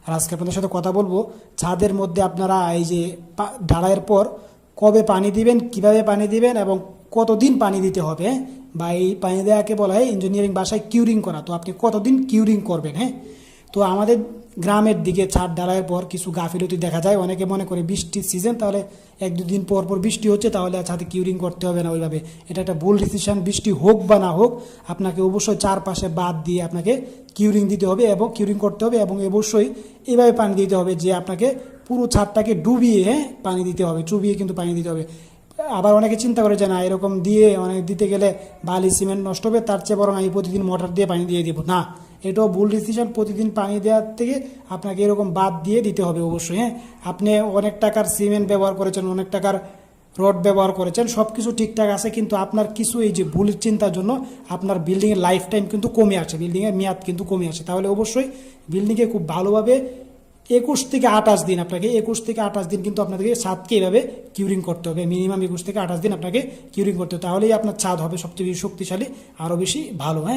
আর আজকে আপনাদের সাথে কথা বলবো ছাদের মধ্যে আপনারা এই যে ঢালাইয়ের পর কবে পানি দিবেন, কিভাবে পানি দিবেন এবং কতদিন পানি দিতে হবে, হ্যাঁ? বা এই পানি দেওয়াকে বলা হয় ইঞ্জিনিয়ারিং ভাষায় কিউরিং করা। তো আপনি কতদিন কিউরিং করবেন, হ্যাঁ? তো আমাদের গ্রামের দিকে ছাদ ঢালাইয়ের পর কিছু গাফিলতি দেখা যায়। অনেকে মনে করে বৃষ্টির সিজন, তাহলে 1-2 দিন পর পর বৃষ্টি হচ্ছে, তাহলে ছাদে কিউরিং করতে হবে না ওইভাবে। এটা একটা ভুল ডিসিশন। বৃষ্টি হোক বা না হোক, আপনাকে অবশ্যই চারপাশে বাদ দিয়ে আপনাকে কিউরিং দিতে হবে এবং কিউরিং করতে হবে, এবং অবশ্যই এইভাবে পানি দিতে হবে যে আপনাকে পুরো ছাদটাকে ডুবিয়ে, হ্যাঁ, পানি দিতে হবে, চুবিয়ে কিন্তু পানি দিতে হবে। আবার অনেকে চিন্তা করে যে না, এরকম দিয়ে অনেক দিতে গেলে বালি সিমেন্ট নষ্ট হবে, তার চেয়ে বরং আমি প্রতিদিন মোটর দিয়ে পানি দিয়ে দিব। না, এটাও ভুল ডিসিশন। প্রতিদিন পানি দেওয়ার থেকে আপনাকে এরকম বাদ দিয়ে দিতে হবে অবশ্যই, হ্যাঁ। আপনি অনেক টাকার সিমেন্ট ব্যবহার করেছেন, অনেক টাকার রড ব্যবহার করেছেন, সব কিছু ঠিকঠাক আছে, কিন্তু আপনার কিছু এই যে ভুল চিন্তার জন্য আপনার বিল্ডিংয়ের লাইফ টাইম কিন্তু কমে আসে, বিল্ডিংয়ের মেয়াদ কিন্তু কমে আসে। তাহলে অবশ্যই বিল্ডিংয়ে খুব ভালোভাবে 21 থেকে 28 দিন, আপনাকে 21 থেকে 28 দিন কিন্তু আপনাদেরকে ছাদকে এভাবে কিউরিং করতে হবে। মিনিমাম 21 থেকে 28 দিন আপনাকে কিউরিং করতে হবে, তাহলেই আপনার ছাদ হবে সবচেয়ে বেশি শক্তিশালী, আরও বেশি ভালো, হ্যাঁ।